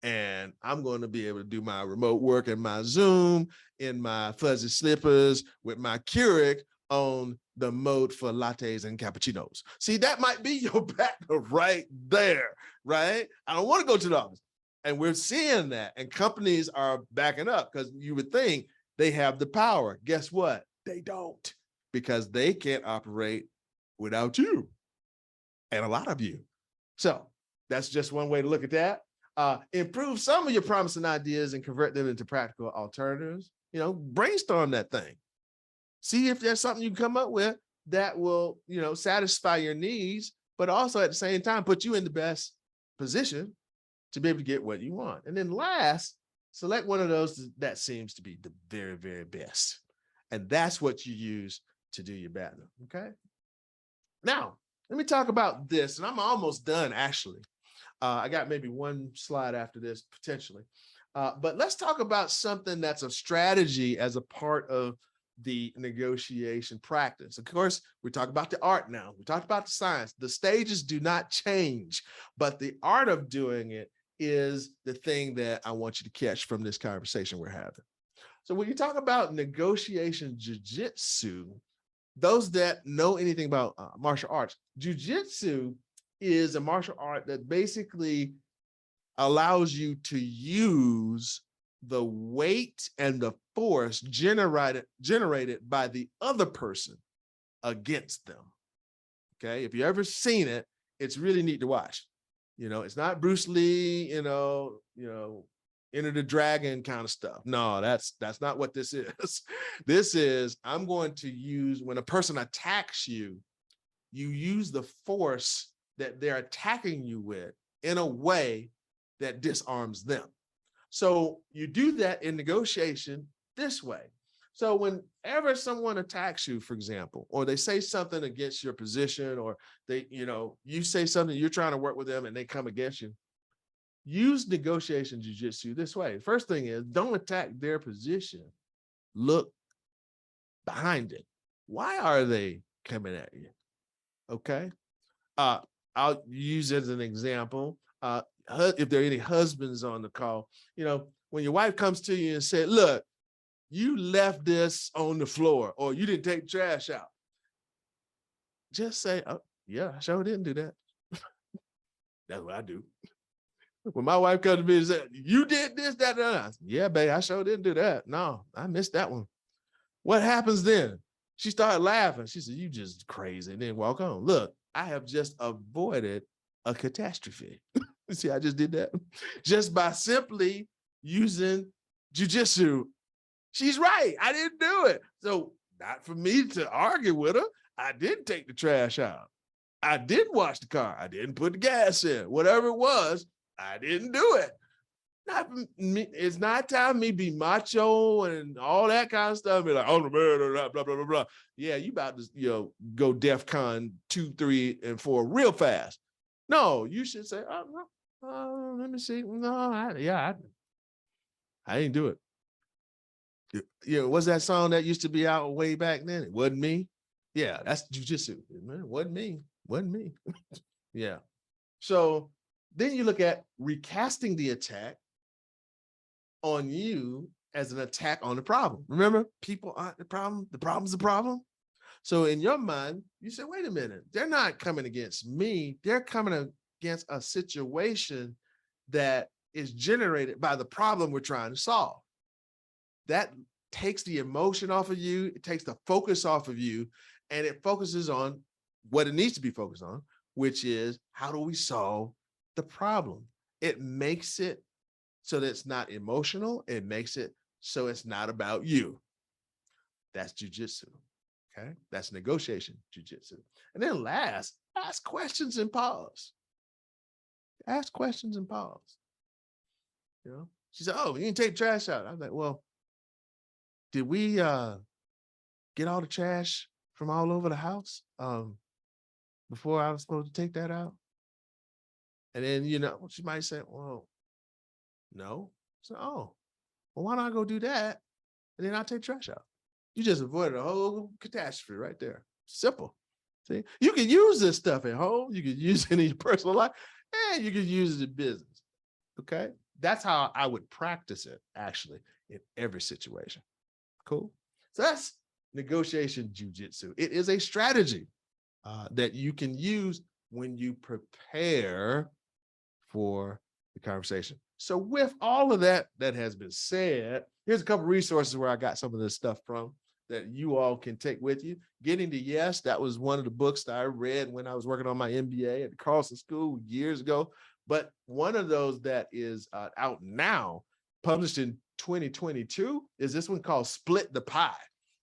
and I'm going to be able to do my remote work and my Zoom in my fuzzy slippers with my Keurig on the mode for lattes and cappuccinos. See, that might be your BATNA right there, right? I don't want to go to the office. And we're seeing that, and companies are backing up because you would think they have the power. Guess what? They don't, because they can't operate without you and a lot of you. So that's just one way to look at that. Improve some of your promising ideas and convert them into practical alternatives. You know, brainstorm that thing. See if there's something you can come up with that will, you know, satisfy your needs, but also at the same time, put you in the best position to be able to get what you want. And then last, select one of those that seems to be the very, very best. And that's what you use to do your BATNA, okay? Now, let me talk about this, and I'm almost done, actually. I got maybe one slide after this, potentially. But let's talk about something that's a strategy as a part of the negotiation practice. Of course, we talk about the art now. We talked about the science. The stages do not change, but the art of doing it is the thing that I want you to catch from this conversation we're having. So when you talk about negotiation jiu-jitsu, those that know anything about martial arts, jiu-jitsu is a martial art that basically allows you to use the weight and the force generated by the other person against them. Okay, if you've ever seen it, it's really neat to watch. You know, it's not Bruce Lee, you know, Enter the Dragon kind of stuff. No, that's not what this is. This is, I'm going to use, when a person attacks you, you use the force that they're attacking you with in a way that disarms them. So you do that in negotiation this way. So whenever someone attacks you, for example, or they say something against your position, or they, you know, you say something, you're trying to work with them and they come against you, use negotiation jiu-jitsu this way. First thing is, don't attack their position. Look behind it. Why are they coming at you? Okay. I'll use it as an example. If there are any husbands on the call, you know, when your wife comes to you and said, look, you left this on the floor, or you didn't take trash out, just say, oh, yeah, I sure didn't do that. That's what I do. When my wife comes to me and said, you did this, that, that, yeah, babe, I sure didn't do that. No, I missed that one. What happens then? She started laughing. She said, you just crazy, and then walk on. Look, I have just avoided a catastrophe. See, I just did that just by simply using jiu-jitsu. She's right. I didn't do it. So not for me to argue with her. I didn't take the trash out. I didn't wash the car. I didn't put the gas in. Whatever it was, I didn't do it. Not me. It's not time me be macho and all that kind of stuff. Be like, oh, blah, blah, blah, blah. Yeah, you about to, you know, go DEFCON 2, 3, and 4 real fast. No, you should say, oh, let me see. No, I didn't do it. You know, what's that song that used to be out way back then? It wasn't me. Yeah, that's jujitsu. It wasn't me. Wasn't me. Yeah. So then you look at recasting the attack on you as an attack on the problem. Remember, people aren't the problem. The problem's the problem. So in your mind, you say, wait a minute, they're not coming against me. They're coming against a situation that is generated by the problem we're trying to solve. That takes the emotion off of you. It takes the focus off of you, and it focuses on what it needs to be focused on, which is how do we solve the problem? It makes it so that it's not emotional. It makes it so it's not about you. That's jujitsu. Okay, that's negotiation jujitsu. And then last, ask questions and pause. Ask questions and pause. You know, she said, "Oh, you didn't take the trash out." I was like, "Well, did we get all the trash from all over the house before I was supposed to take that out?" And then, you know, she might say, "Well, no." So, "Oh, well, why don't I go do that? And then I'll take the trash out." You just avoided a whole catastrophe right there. Simple. See, you can use this stuff at home. You can use it in your personal life, and you can use it in business. Okay. That's how I would practice it actually in every situation. Cool. So that's negotiation jujitsu. It is a strategy that you can use when you prepare for the conversation. So with all of that that has been said, here's a couple of resources where I got some of this stuff from that you all can take with you. Getting to Yes, that was one of the books that I read when I was working on my MBA at the Carlson School years ago. But one of those that is out now, published in 2022, is this one called Split the Pie.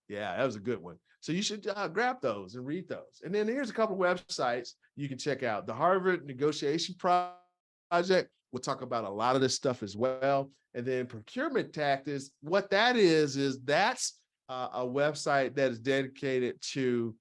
Yeah, that was a good one. So you should grab those and read those. And then here's a couple of websites you can check out. The Harvard Negotiation Project, we'll talk about a lot of this stuff as well. And then Procurement Tactics, what that is that's a website that is dedicated to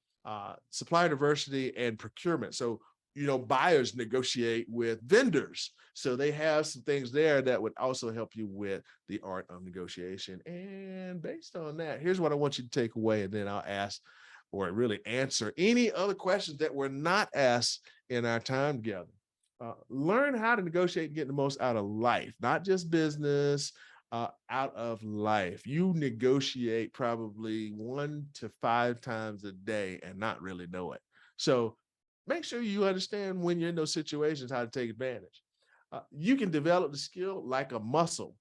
supplier diversity and procurement. So, you know, buyers negotiate with vendors. So they have some things there that would also help you with the art of negotiation. And based on that, here's what I want you to take away, and then I'll ask or really answer any other questions that were not asked in our time together. Learn how to negotiate and get the most out of life, not just business, out of life. You negotiate probably 1 to 5 times a day and not really know it. So make sure you understand when you're in those situations, how to take advantage. You can develop the skill like a muscle.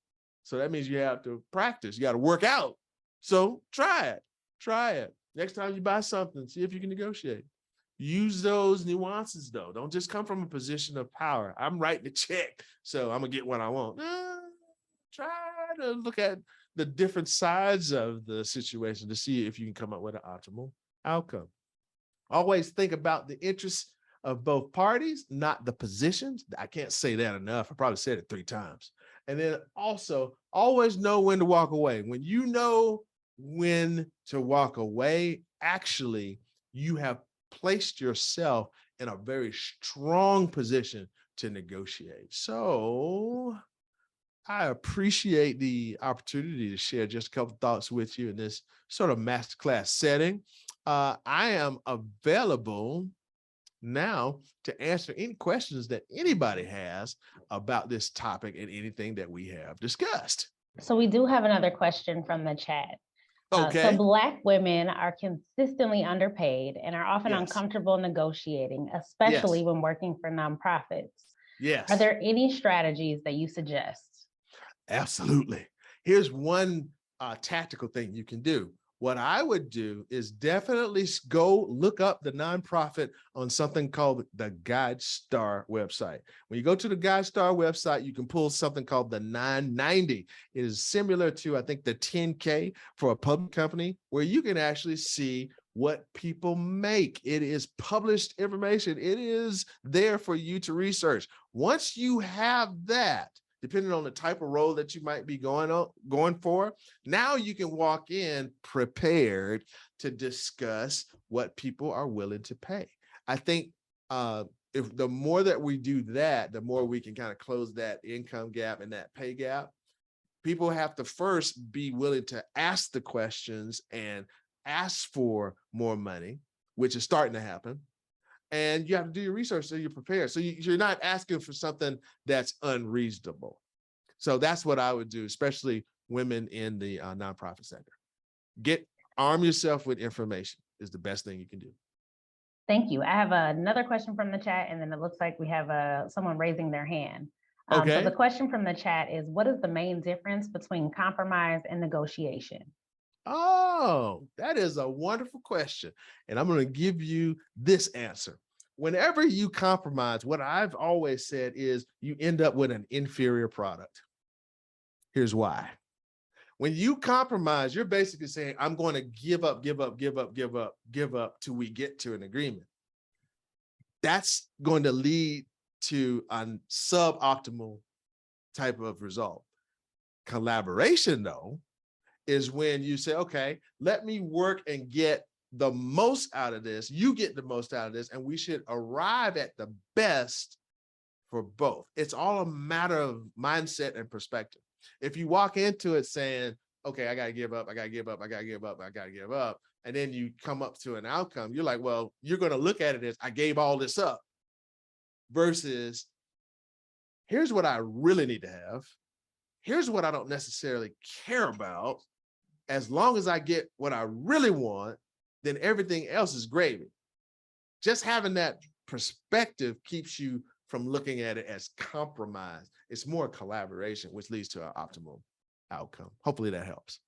So that means you have to practice. You got to work out. So try it. Try it. Next time you buy something, see if you can negotiate. Use those nuances, though. Don't just come from a position of power. I'm writing the check, so I'm going to get what I want. Try to look at the different sides of the situation to see if you can come up with an optimal outcome. Always think about the interests of both parties, not the positions. I can't say that enough. I probably said it 3 times. And then also always know when to walk away. When you know when to walk away, actually, you have placed yourself in a very strong position to negotiate. So I appreciate the opportunity to share just a couple thoughts with you in this sort of masterclass setting. I am available now to answer any questions that anybody has about this topic and anything that we have discussed. So we do have another question from the chat. Okay. So Black women are consistently underpaid and are often Yes. uncomfortable negotiating, especially Yes. when working for nonprofits. Yes. Are there any strategies that you suggest? Absolutely. Here's one tactical thing you can do. What I would do is definitely go look up the nonprofit on something called the GuideStar website. When you go to the GuideStar website, you can pull something called the 990. It is similar to, I think, the 10K for a public company, where you can actually see what people make. It is published information. It is there for you to research. Once you have that, depending on the type of role that you might be going for, now you can walk in prepared to discuss what people are willing to pay. I think if the more that we do that, the more we can kind of close that income gap and that pay gap. people have to first be willing to ask the questions and ask for more money, which is starting to happen. And you have to do your research so you're prepared. So you're not asking for something that's unreasonable. So that's what I would do, especially women in the nonprofit sector. Arm yourself with information is the best thing you can do. Thank you. I have another question from the chat, and then it looks like we have someone raising their hand. Okay. So the question from the chat is, what is the main difference between compromise and negotiation? Oh, that is a wonderful question. And I'm going to give you this answer. Whenever you compromise, what I've always said is you end up with an inferior product. Here's why. When you compromise, you're basically saying, I'm going to give up till we get to an agreement. That's going to lead to a suboptimal type of result. Collaboration, though, is when you say, okay, let me work and get the most out of this. You get the most out of this, and we should arrive at the best for both. It's all a matter of mindset and perspective. If you walk into it saying, okay, I got to give up, and then you come up to an outcome, you're like, well, you're going to look at it as I gave all this up versus here's what I really need to have. Here's what I don't necessarily care about. As long as I get what I really want, then everything else is gravy. Just having that perspective keeps you from looking at it as compromise. It's more collaboration, which leads to an optimal outcome. Hopefully that helps.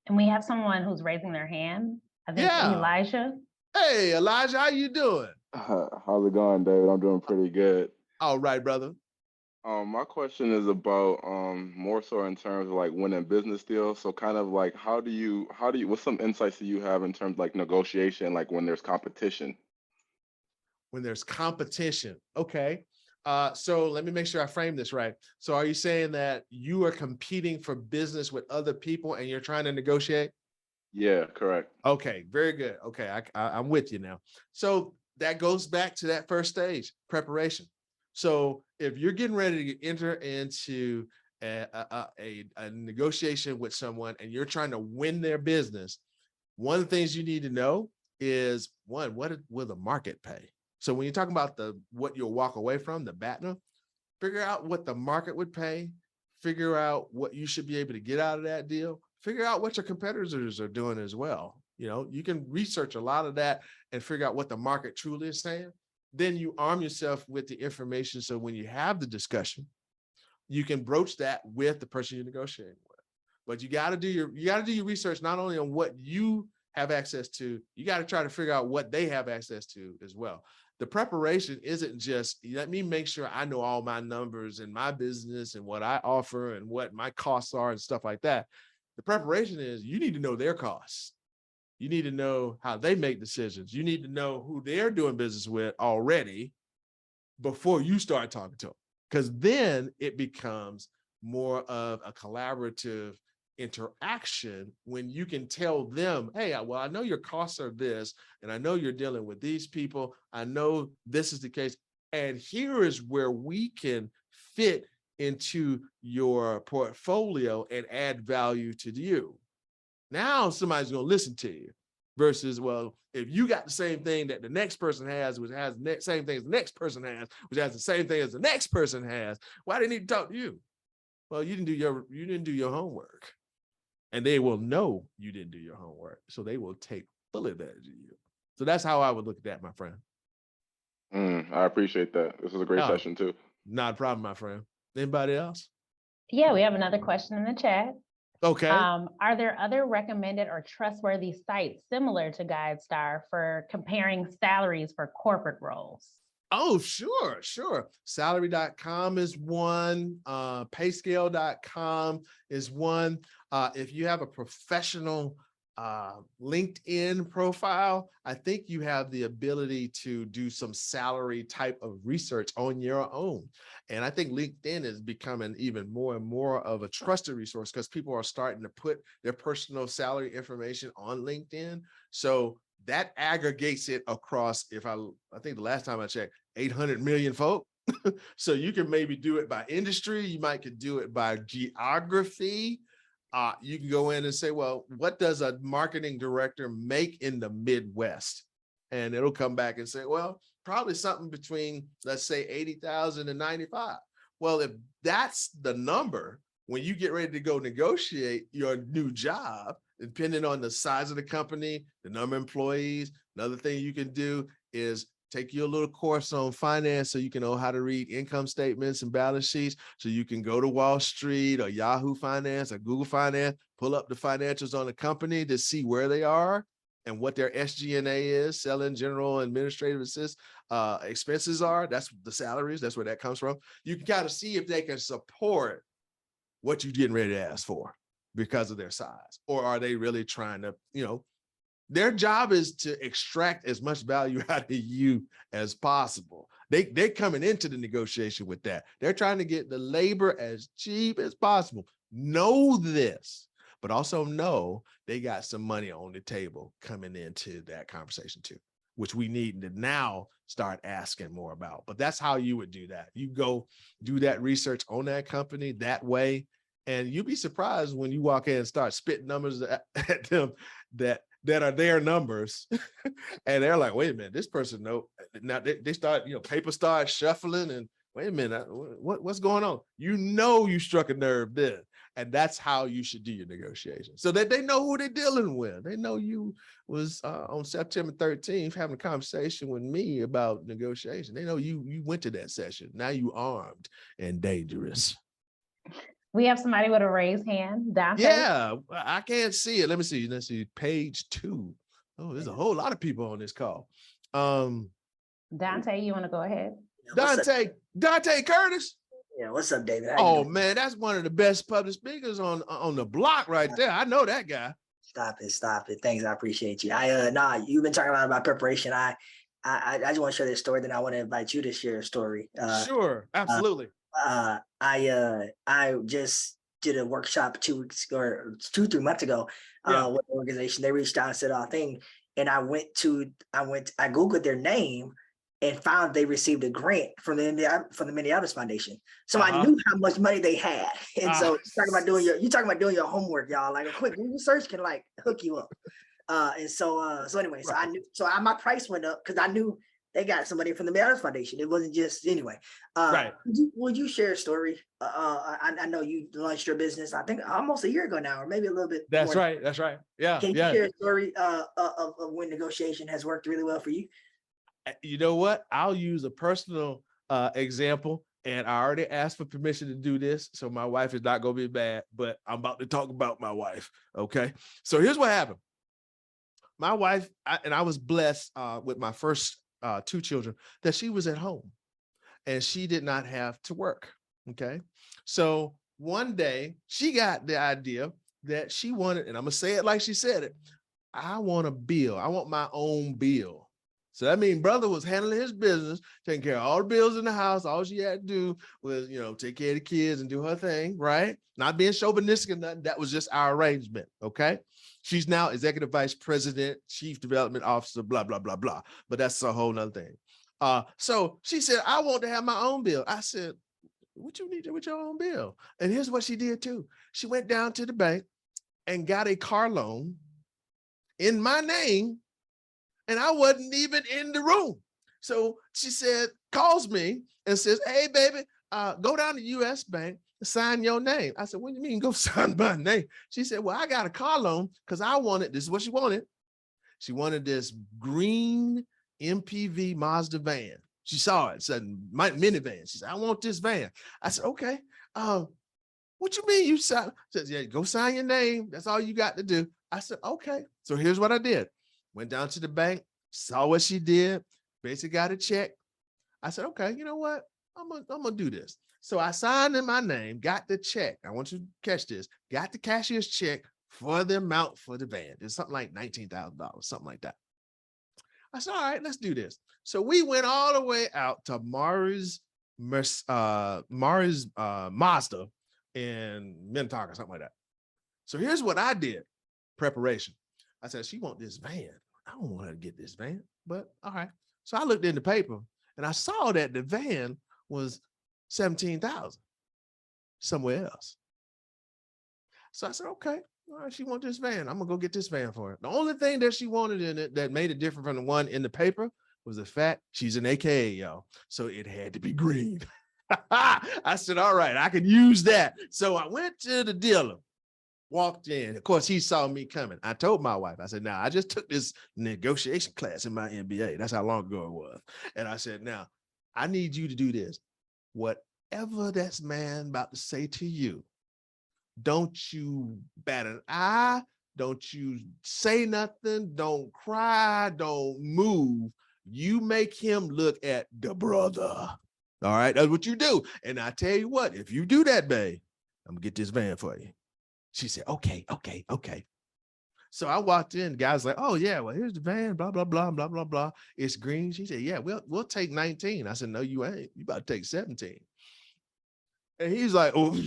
And we have someone who's raising their hand. I think Elijah. Hey, Elijah, how you doing? How's it going, David? I'm doing pretty good. All right, brother. My question is about more so in terms of like winning business deals. So kind of like how do you what's some insights that you have in terms of like negotiation, like when there's competition? When there's competition. Okay. So let me make sure I frame this right. So are you saying that you are competing for business with other people and you're trying to negotiate? Yeah, correct. Okay, very good. Okay, I'm with you now. So that goes back to that first stage, preparation. So if you're getting ready to enter into a negotiation with someone and you're trying to win their business, one of the things you need to know is, one, what will the market pay? So when you're talking about what you'll walk away from, the BATNA, figure out what the market would pay, figure out what you should be able to get out of that deal, figure out what your competitors are doing as well. You know, you can research a lot of that and figure out what the market truly is saying. Then you arm yourself with the information. So when you have the discussion, you can broach that with the person you're negotiating with. But you got to do your research, not only on what you have access to, you got to try to figure out what they have access to as well. The preparation isn't just, let me make sure I know all my numbers and my business and what I offer and what my costs are and stuff like that. The preparation is you need to know their costs. You need to know how they make decisions. You need to know who they're doing business with already before you start talking to them. Because then it becomes more of a collaborative interaction when you can tell them, hey, well, I know your costs are this, and I know you're dealing with these people. I know this is the case. And here is where we can fit into your portfolio and add value to you. Now somebody's going to listen to you versus, well, if you got the same thing that the next person has, which has the same thing as the next person has, which has the same thing as the next person has, why do they need to talk to you? Well, you didn't do your homework. And they will know you didn't do your homework. So they will take full advantage of you. So that's how I would look at that, my friend. I appreciate that. This was a great session too. Not a problem, my friend. Anybody else? Yeah, we have another question in the chat. Okay. Are there other recommended or trustworthy sites similar to GuideStar for comparing salaries for corporate roles? Oh, sure. Salary.com is one. Payscale.com is one. If you have a professional LinkedIn profile, I think you have the ability to do some salary type of research on your own. And I think LinkedIn is becoming even more and more of a trusted resource because people are starting to put their personal salary information on LinkedIn. So that aggregates it across, I think the last time I checked, 800 million folk. So you can maybe do it by industry. You might could do it by geography. You can go in and say, well, what does a marketing director make in the Midwest? And it'll come back and say, well, probably something between, let's say 80,000 and 95. Well, if that's the number, when you get ready to go negotiate your new job, depending on the size of the company, the number of employees, another thing you can do is take you a little course on finance so you can know how to read income statements and balance sheets. So you can go to Wall Street or Yahoo Finance or Google Finance, pull up the financials on the company to see where they are and what their SG&A is, selling, general, administrative expenses are. That's the salaries. That's where that comes from. You can kind of see if they can support what you're getting ready to ask for because of their size, or are they really trying to, their job is to extract as much value out of you as possible. They're coming into the negotiation with that. They're trying to get the labor as cheap as possible. Know this, but also know they got some money on the table coming into that conversation too, which we need to now start asking more about. But that's how you would do that. You go do that research on that company that way, and you'd be surprised when you walk in and start spitting numbers at them that are their numbers. And they're like, wait a minute, this person, no. Now they start, paper starts shuffling and wait a minute, what's going on? You struck a nerve then. And that's how you should do your negotiation, so that they know who they're dealing with. They know you was on September 13th having a conversation with me about negotiation. They know you went to that session. Now you armed and dangerous. We have somebody with a raised hand. Dante? Yeah, I can't see it. Let me see. Page 2. Oh, there's a whole lot of people on this call. Dante, you want to go ahead? Dante Curtis. Yeah, what's up, David? Oh man, that's one of the best public speakers on the block right there. I know that guy. Stop it. Thanks, I appreciate you. You've been talking about preparation. I just want to share this story, then I want to invite you to share a story. Sure, absolutely. I just did a workshop 2 weeks or 2-3 months ago with an organization. They reached out and said, thing. And I Googled their name and found they received a grant from the Minneapolis Foundation. So I knew how much money they had. And so you're talking about doing your homework, y'all. Like a quick Google search can like hook you up. Anyway, so I knew, my price went up because I knew they got somebody from the Minneapolis Foundation. It wasn't just anyway. Right. Would you share a story? I know you launched your business, I think almost a year ago now, or maybe a little bit. That's more. Right. That's right. Yeah. Can you share a story of when negotiation has worked really well for you? You know what? I'll use a personal example, and I already asked for permission to do this, so my wife is not going to be mad, but I'm about to talk about my wife. Okay. So here's what happened. My wife, I was blessed with my first 2 children that she was at home and she did not have to work. Okay. So one day she got the idea that she wanted, and I'm going to say it like she said it, I want a bill. I want my own bill. So that means brother was handling his business, taking care of all the bills in the house. All she had to do was, take care of the kids and do her thing, right? Not being chauvinistic or nothing. That was just our arrangement, okay? She's now executive vice president, chief development officer, blah, blah, blah, blah. But that's a whole nother thing. So she said, I want to have my own bill. I said, what you need with your own bill? And here's what she did too. She went down to the bank and got a car loan in my name, and I wasn't even in the room. So she calls me and says, hey, baby, go down to US Bank, sign your name. I said, what do you mean go sign my name? She said, well, I got a car loan because I wanted, this is what she wanted. She wanted this green MPV Mazda van. She saw it, said minivan. She said, I want this van. I said, okay. What you mean you sign? She said, yeah, go sign your name. That's all you got to do. I said, okay. So here's what I did. Went down to the bank, saw what she did, basically got a check. I said, okay, you know what? I'm gonna do this. So I signed in my name, got the check. I want you to catch this. Got the cashier's check for the amount for the van. It's something like $19,000, something like that. I said, all right, let's do this. So we went all the way out to Mari's Mazda in Minnetonka, something like that. So here's what I did, preparation. I said, she want this van. I don't want her to get this van, but all right. So I looked in the paper and I saw that the van was 17,000 somewhere else. So I said, okay, all right, she wants this van. I'm gonna go get this van for her. The only thing that she wanted in it that made it different from the one in the paper was the fact she's an AKA, y'all. So it had to be green. I said, all right, I can use that. So I went to the dealer, walked in. Of course, he saw me coming. I told my wife, I said, now I just took this negotiation class in my MBA. That's how long ago it was. And I said, now I need you to do this. Whatever that man about to say to you, don't you bat an eye. Don't you say nothing. Don't cry. Don't move. You make him look at the brother. All right, that's what you do. And I tell you what, if you do that, babe, I'm gonna get this van for you. She said, okay. So I walked in, the guy's like, oh yeah, well, here's the van, blah, blah, blah, blah, blah, blah. It's green. She said, yeah, we'll take 19. I said, no, you ain't. You about to take 17. And he's like, oh,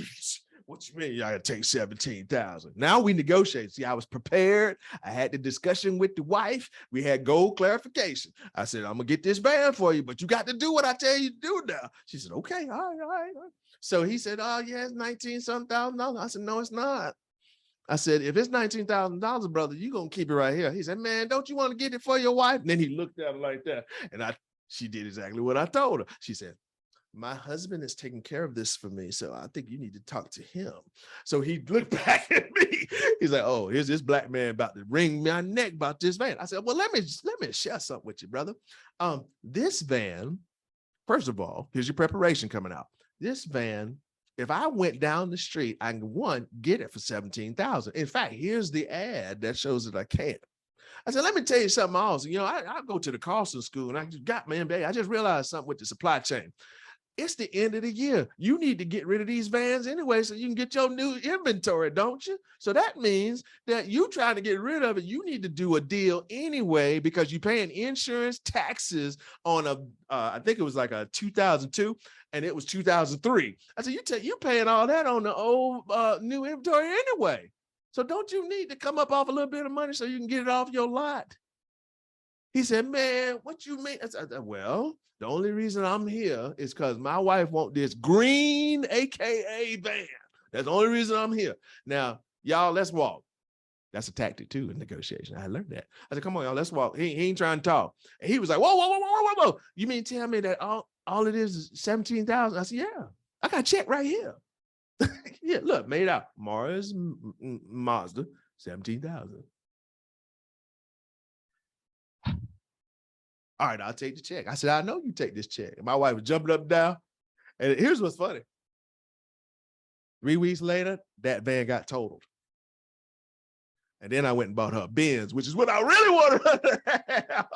what you mean? I gotta take 17,000. Now we negotiate. See, I was prepared. I had the discussion with the wife. We had goal clarification. I said, I'm gonna get this van for you, but you got to do what I tell you to do now. She said, okay, all right. So he said, oh yeah, it's 19-something thousand. I said, no, it's not. I said, if it's $19,000, brother, you gonna keep it right here. He said, man, don't you want to get it for your wife? And then he looked at her like that. And she did exactly what I told her. She said, my husband is taking care of this for me, so I think you need to talk to him. So he looked back at me. He's like, oh, here's this black man about to wring my neck about this van. I said, well, let me share something with you, brother. This van, first of all, here's your preparation coming out. This van, if I went down the street, I can get it for 17,000. In fact, here's the ad that shows that I can. I said, let me tell you something else. You know, I go to the Carlson School and I just got my MBA. I just realized something with the supply chain. It's the end of the year. You need to get rid of these vans anyway so you can get your new inventory, don't you? So that means that you trying to get rid of it, you need to do a deal anyway because you're paying insurance, taxes on I think it was like a 2002 and it was 2003. I said, you paying all that on the old new inventory anyway. So don't you need to come up off a little bit of money so you can get it off your lot? He said, man, what you mean? I said, well, the only reason I'm here is because my wife wants this green AKA van. That's the only reason I'm here. Now, y'all, let's walk. That's a tactic too in negotiation. I learned that. I said, come on, y'all, let's walk. He ain't trying to talk. And he was like, whoa. You mean tell me that all it is 17,000? I said, yeah, I got a check right here. Yeah, look, made out. Mars Mazda, 17,000. All right, I'll take the check. I said, I know you take this check. And my wife was jumping up and down. And here's what's funny. 3 weeks later, that van got totaled. And then I went and bought her a Benz, which is what I really wanted her to have.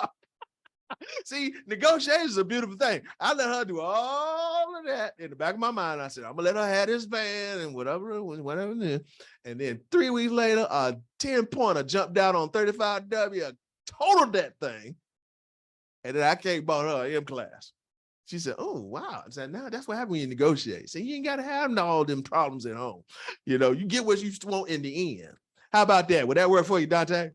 See, negotiation is a beautiful thing. I let her do all of that in the back of my mind. I said, I'm gonna let her have this van and whatever. And then 3 weeks later, a 10-pointer jumped out on 35W, totaled that thing. And then I came and bought her an M class. She said, oh, wow. I said, no, that's what happens when you negotiate. See, you ain't got to have all them problems at home. You know, you get what you want in the end. How about that? Would that work for you, Dante?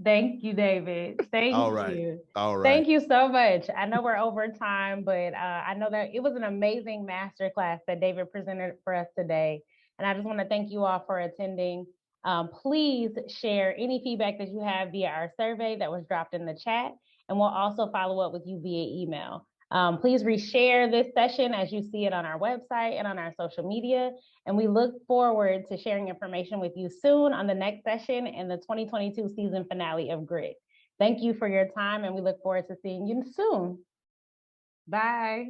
Thank you, David. Thank All right. you. All right. Thank you so much. I know we're over time, but I know that it was an amazing masterclass that David presented for us today. And I just want to thank you all for attending. Please share any feedback that you have via our survey that was dropped in the chat, and we'll also follow up with you via email. Please reshare this session as you see it on our website and on our social media. And we look forward to sharing information with you soon on the next session in the 2022 season finale of Grit. Thank you for your time, and we look forward to seeing you soon. Bye.